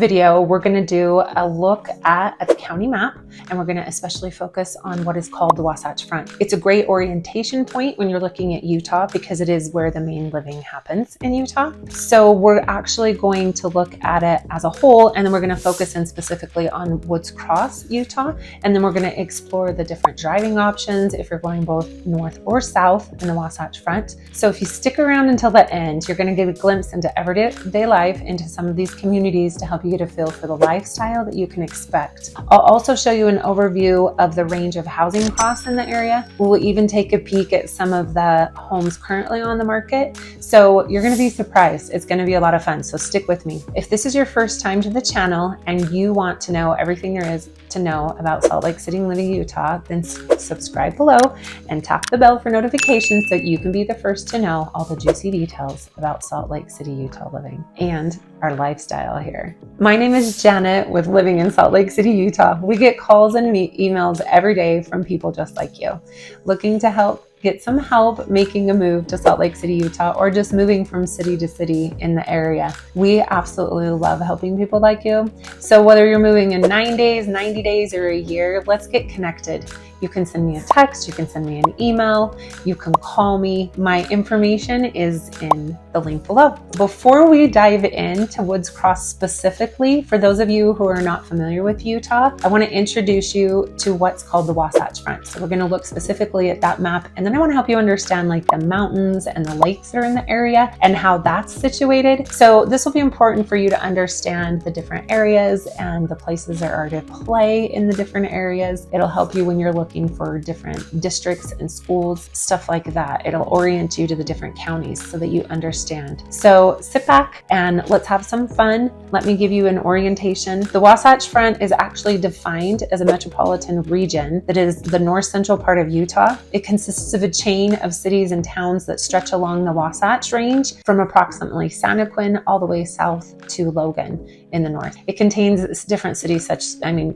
video, we're going to do a look at the county map, and we're going to especially focus on what is called the Wasatch Front. It's a great orientation point when you're looking at Utah because it is where the main living happens in Utah. So we're actually going to look at it as a whole, and then we're going to focus in specifically on Woods Cross, Utah, and then we're going to explore the different driving options if you're going both north or south in the Wasatch Front. So if you stick around until the end, you're going to get a glimpse into everyday life, into some of these communities to help you get a feel for the lifestyle that you can expect. I'll also show you an overview of the range of housing costs in the area. We'll even take a peek at some of the homes currently on the market. So you're going to be surprised. It's going to be a lot of fun. So stick with me. If this is your first time to the channel and you want to know everything there is to know about Salt Lake City Living, Utah, then subscribe below and tap the bell for notifications so you can be the first to know all the juicy details about Salt Lake City, Utah living and our lifestyle here. My name is Janet with Living in Salt Lake City, Utah. We get calls and emails every day from people just like you, looking to get some help making a move to Salt Lake City, Utah, or just moving from city to city in the area. We absolutely love helping people like you. So whether you're moving in 9 days, 90 days, or a year, let's get connected. You can send me a text, you can send me an email, you can call me. My information is in the link below. Before we dive into Woods Cross specifically, for those of you who are not familiar with Utah, I want to introduce you to what's called the Wasatch Front. So we're going to look specifically at that map, and then I want to help you understand like the mountains and the lakes that are in the area and how that's situated. So this will be important for you to understand the different areas and the places there are to play in the different areas. It'll help you when you're looking for different districts and schools, stuff like that. It'll orient you to the different counties so that you understand. So sit back and let's have some fun. Let me give you an orientation. The Wasatch Front is actually defined as a metropolitan region that is the north central part of Utah. It consists of a chain of cities and towns that stretch along the Wasatch Range from approximately Santaquin all the way south to Logan in the north. It contains different cities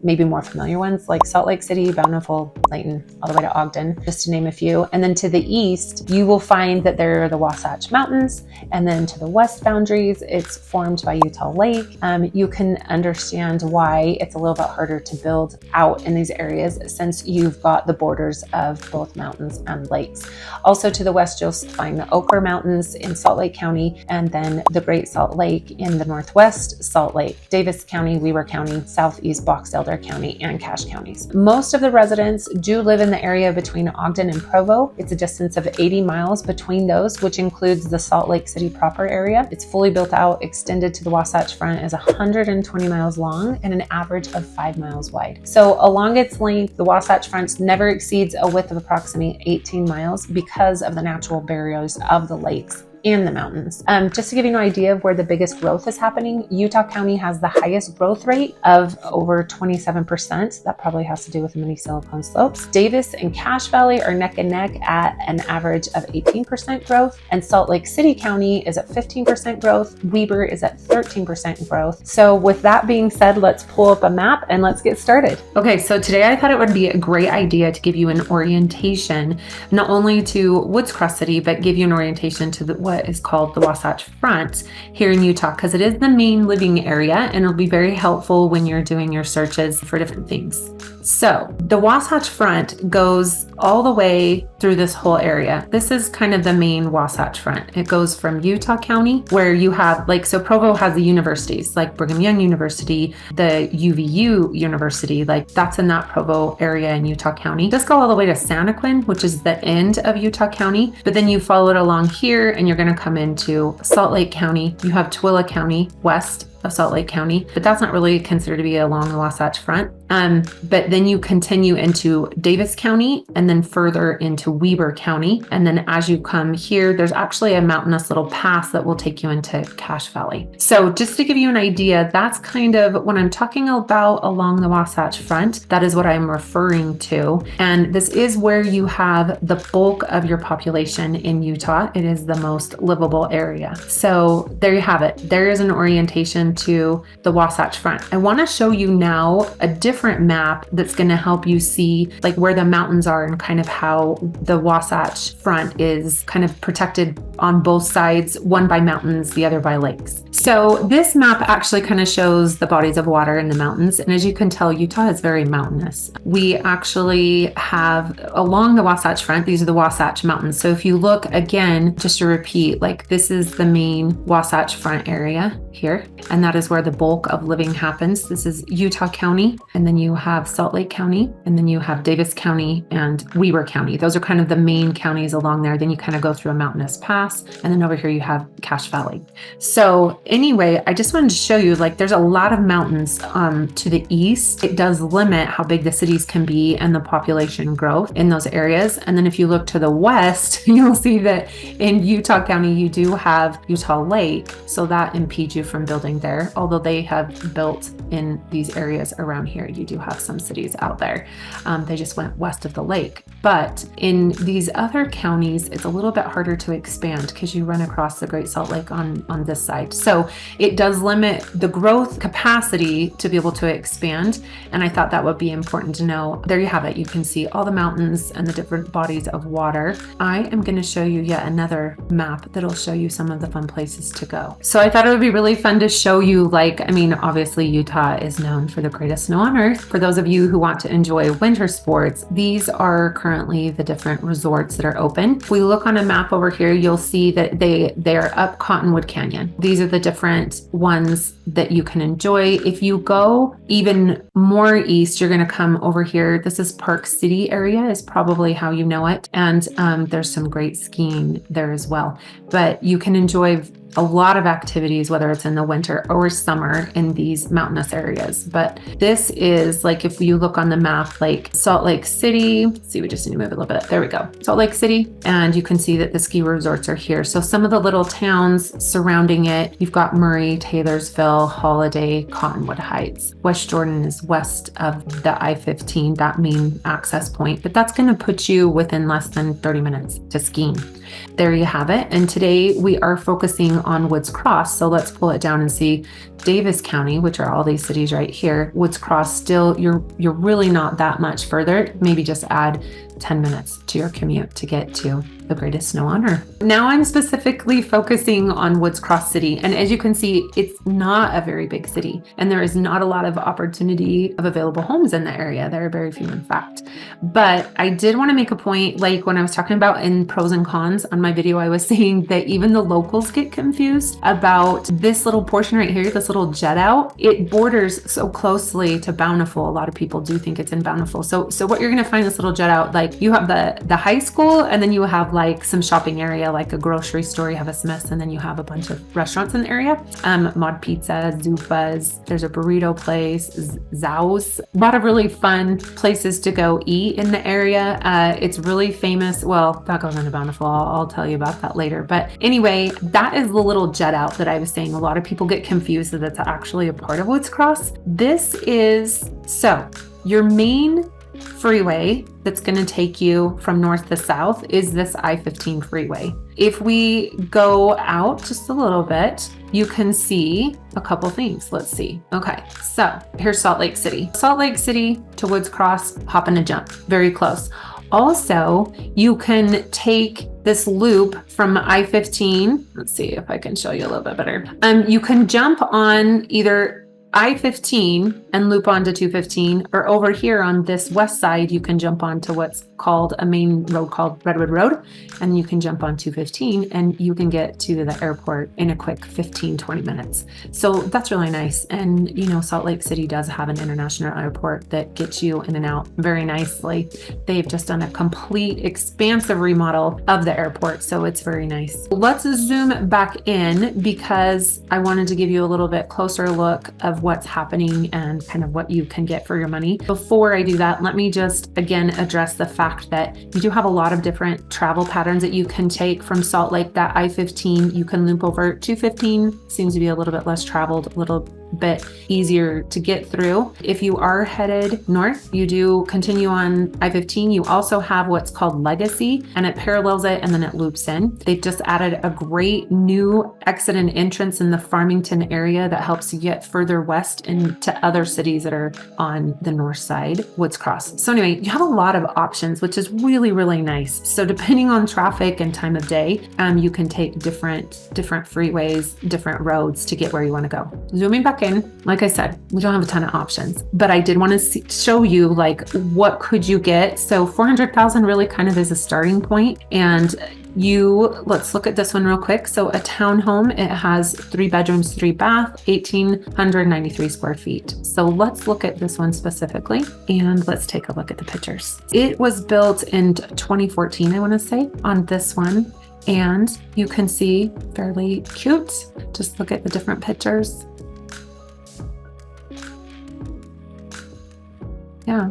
maybe more familiar ones like Salt Lake City, Bountiful, Layton, all the way to Ogden, just to name a few. And then to the east, you will find that there are the Wasatch Mountains. And then to the west boundaries, it's formed by Utah Lake. You can understand why it's a little bit harder to build out in these areas since you've got the borders of both mountains and lakes. Also to the west, you'll find the Ochre Mountains in Salt Lake County, and then the Great Salt Lake in the northwest, Salt Lake, Davis County, Weber County, southeast Box Elder County, and Cache counties. Most of the residents do live in the area between Ogden and Provo. It's a distance of 80 miles between those, which includes the Salt Lake City proper area. It's fully built out, extended to the Wasatch Front, is 120 miles long and an average of 5 miles wide. So along its length, the Wasatch Front never exceeds a width of approximately 18 miles because of the natural barriers of the lakes and the mountains. Just to give you an idea of where the biggest growth is happening, Utah County has the highest growth rate of over 27%. That probably has to do with the many silicone slopes. Davis and Cache Valley are neck and neck at an average of 18% growth, and Salt Lake City County is at 15% growth. Weber is at 13% growth. So with that being said, let's pull up a map and let's get started. Okay, so today I thought it would be a great idea to give you an orientation, not only to Woods Cross City, but give you an orientation to what is called the Wasatch Front here in Utah, because it is the main living area and it'll be very helpful when you're doing your searches for different things. So the Wasatch Front goes all the way through this whole area. This is kind of the main Wasatch Front. It goes from Utah County, where you have so Provo has the universities like Brigham Young University, the UVU University, that's in that Provo area in Utah County. Just go all the way to Santaquin, which is the end of Utah County, but then you follow it along here and you're going to come into Salt Lake County. You have Tooele County west of Salt Lake County, but that's not really considered to be along the Wasatch Front. But then you continue into Davis County and then further into Weber County. And then as you come here, there's actually a mountainous little pass that will take you into Cache Valley. So just to give you an idea, that's kind of when I'm talking about along the Wasatch Front, that is what I'm referring to. And this is where you have the bulk of your population in Utah. It is the most livable area. So there you have it. There is an orientation into the Wasatch Front. I want to show you now a different map that's going to help you see like where the mountains are and kind of how the Wasatch Front is kind of protected on both sides, one by mountains, the other by lakes. So this map actually kind of shows the bodies of water in the mountains. And as you can tell, Utah is very mountainous. We actually have along the Wasatch Front, these are the Wasatch Mountains. So if you look again, just to repeat, like this is the main Wasatch Front area here, and that is where the bulk of living happens. This is Utah County, and then you have Salt Lake County, and then you have Davis County and Weber County. Those are kind of the main counties along there. Then you kind of go through a mountainous pass, and then over here you have Cache Valley. So anyway, I just wanted to show you like there's a lot of mountains to the east. It does limit how big the cities can be and the population growth in those areas. And then if you look to the west, you'll see that in Utah County, you do have Utah Lake. So that impedes you from building there. Although they have built in these areas around here, you do have some cities out there. They just went west of the lake. But in these other counties, it's a little bit harder to expand because you run across the Great Salt Lake on this side. So it does limit the growth capacity to be able to expand. And I thought that would be important to know. There you have it. You can see all the mountains and the different bodies of water. I am going to show you yet another map that'll show you some of the fun places to go. So I thought it would be really fun to show you, like, I mean, obviously Utah is known for the greatest snow on earth. For those of you who want to enjoy winter sports, these are currently the different resorts that are open. If we look on a map over here, you'll see that they are up Cottonwood Canyon. These are the different ones that you can enjoy. If you go even more east, you're going to come over here. This is Park City area is probably how you know it. And there's some great skiing there as well. But you can enjoy a lot of activities, whether it's in the winter or summer in these mountainous areas. But this is like, if you look on the map, like Salt Lake City, let's see, we just need to move it a little bit. There we go. Salt Lake City. And you can see that the ski resorts are here. So some of the little towns surrounding it, you've got Murray, Taylorsville, Holiday, Cottonwood Heights. West Jordan is west of the I-15, that main access point, but that's going to put you within less than 30 minutes to skiing. There you have it. And today we are focusing on Woods Cross. So let's pull it down and see Davis County, which are all these cities right here. Woods Cross, still, you're really not that much further. Maybe just add 10 minutes to your commute to get to the greatest snow on earth. Now I'm specifically focusing on Woods Cross City. And as you can see, it's not a very big city and there is not a lot of opportunity of available homes in the area. There are very few, in fact. But I did want to make a point, like when I was talking about in pros and cons on my video, I was saying that even the locals get confused about this little portion right here, this little jet out. It borders so closely to Bountiful. A lot of people do think it's in Bountiful. So what you're going to find this little jet out, like you have the high school, and then you have like some shopping area, like a grocery store, you have a Smith's, and then you have a bunch of restaurants in the area. Mod Pizza, Zupa's, there's a burrito place, Zhao's, a lot of really fun places to go eat in the area. It's really famous. Well, that goes into Bountiful. I'll tell you about that later. But anyway, that is the little jet out that I was saying. A lot of people get confused that it's actually a part of Woods Cross. This is, so your main freeway that's going to take you from north to south is this I-15 freeway. If we go out just a little bit, you can see a couple things. Let's see. Okay, so here's Salt Lake City. Salt Lake City to Woods Cross, hop and a jump, very close. Also, you can take this loop from I-15. Let's see if I can show you a little bit better. You can jump on either I-15 and loop onto 215, or over here on this west side, you can jump onto what's called a main road called Redwood Road, and you can jump on 215 and you can get to the airport in a quick 15-20 minutes. So that's really nice. And you know, Salt Lake City does have an international airport that gets you in and out very nicely. They've just done a complete expansive remodel of the airport, so it's very nice. Let's zoom back in because I wanted to give you a little bit closer look of what's happening and kind of what you can get for your money. Before I do that, let me just again address the fact that you do have a lot of different travel patterns that you can take from Salt Lake. That I-15, you can loop over. 215 seems to be a little bit less traveled, a little bit easier to get through. If you are headed north, you do continue on I-15. You also have what's called Legacy, and it parallels it and then it loops in. They've just added a great new exit and entrance in the Farmington area that helps you get further west into other cities that are on the north side, Woods Cross. So anyway, you have a lot of options, which is really, really nice. So depending on traffic and time of day, you can take different freeways, different roads to get where you want to go. Zooming back in, like I said, we don't have a ton of options, but I did want to show you like what could you get. So 400,000 really kind of is a starting point, and let's look at this one real quick. So a townhome, it has 3 bedrooms, 3 bath, 1,893 square feet. So let's look at this one specifically and let's take a look at the pictures. It was built in 2014, I want to say, on this one. And you can see fairly cute. Just look at the different pictures. Yeah.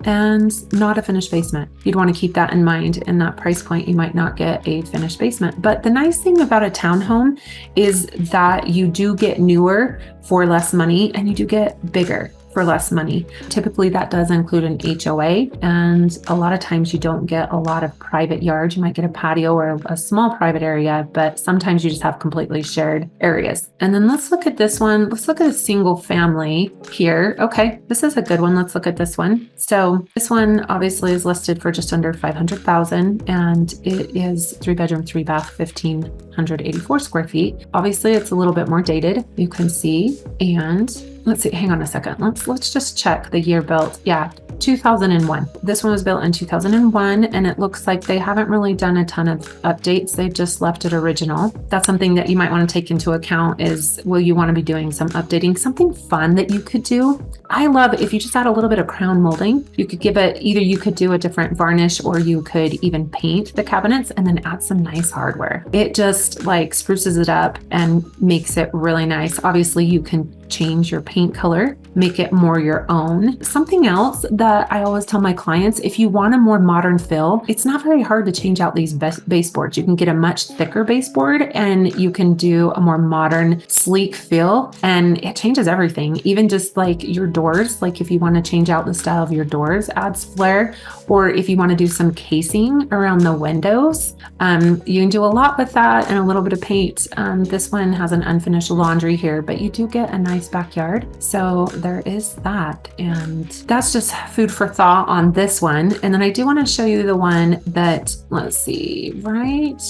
And not a finished basement. You'd want to keep that in mind. In that price point, you might not get a finished basement. But the nice thing about a townhome is that you do get newer for less money, and you do get bigger for less money. Typically that does include an HOA, and a lot of times you don't get a lot of private yards. You might get a patio or a small private area, but sometimes you just have completely shared areas. And then let's look at this one. Let's look at a single family here. Okay, this is a good one. Let's look at this one. So this one obviously is listed for just under 500,000, and it is 3 bedroom, 3 bath, 1,584 square feet. Obviously it's a little bit more dated, you can see. And let's see, hang on a second. Let's just check the year built. Yeah, 2001. This one was built in 2001, and it looks like they haven't really done a ton of updates. They've just left it original. That's something that you might want to take into account is, will you want to be doing some updating? Something fun that you could do. I love if you just add a little bit of crown molding. You could give it, either you could do a different varnish, or you could even paint the cabinets and then add some nice hardware. It just like spruces it up and makes it really nice. Obviously you can change your paint color, make it more your own. Something else that I always tell my clients, if you want a more modern feel, it's not very hard to change out these baseboards. You can get a much thicker baseboard and you can do a more modern, sleek feel, and it changes everything. Even just like your doors, like if you want to change out the style of your doors, adds flair, or if you want to do some casing around the windows, you can do a lot with that and a little bit of paint. This one has an unfinished laundry here, but you do get a nice backyard. So there is that. And that's just food for thought on this one. And then I do want to show you the one that, let's see, right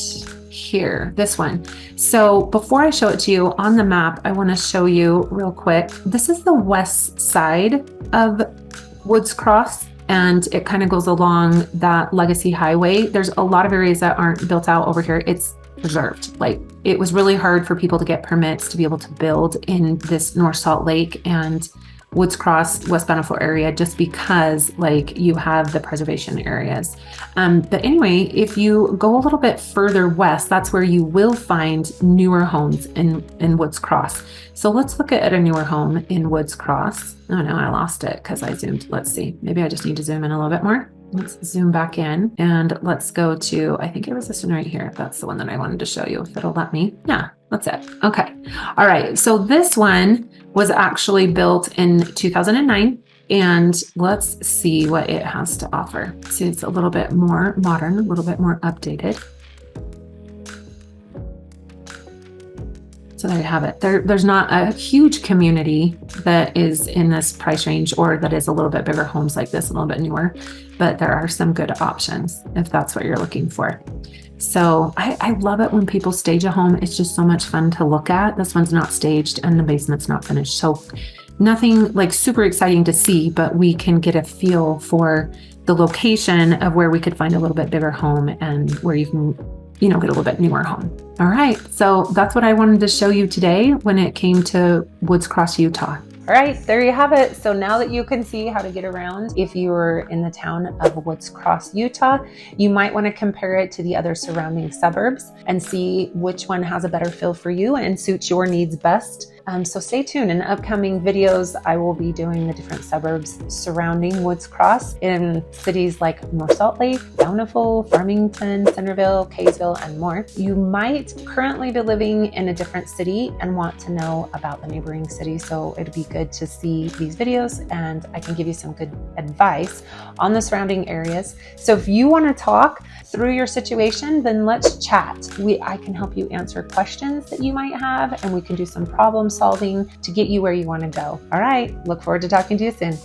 here, this one. So before I show it to you on the map, I want to show you real quick. This is the west side of Woods Cross, and it kind of goes along that Legacy Highway. There's a lot of areas that aren't built out over here. It's preserved. Like, it was really hard for people to get permits to be able to build in this North Salt Lake and Woods Cross, West Bountiful area, just because like you have the preservation areas. But anyway, if you go a little bit further west, that's where you will find newer homes in Woods Cross. So let's look at a newer home in Woods Cross. Oh no, I lost it because I zoomed. Let's see, maybe I just need to zoom in a little bit more. Let's zoom back in and let's go to, I think it was this one right here. That's the one that I wanted to show you, if it'll let me. Yeah, that's it. Okay. All right. So this one was actually built in 2009, and let's see what it has to offer. See, it's a little bit more modern, a little bit more updated. So there you have it. There's not a huge community that is in this price range, or that is a little bit bigger homes like this, a little bit newer, but there are some good options if that's what you're looking for. So I love it when people stage a home. It's just so much fun to look at. This one's not staged and the basement's not finished. So nothing like super exciting to see, but we can get a feel for the location of where we could find a little bit bigger home and where you can, get a little bit newer home. All right. So that's what I wanted to show you today when it came to Woods Cross, Utah. All right, there you have it. So now that you can see how to get around, if you're in the town of Woods Cross, Utah, you might want to compare it to the other surrounding suburbs and see which one has a better feel for you and suits your needs best. So stay tuned. In upcoming videos, I will be doing the different suburbs surrounding Woods Cross in cities like North Salt Lake, Bountiful, Farmington, Centerville, Kaysville, and more. You might currently be living in a different city and want to know about the neighboring city, so it'd be good to see these videos and I can give you some good advice on the surrounding areas. So if you want to talk through your situation, then let's chat. I can help you answer questions that you might have, and we can do some problem solving to get you where you want to go. All right, look forward to talking to you soon.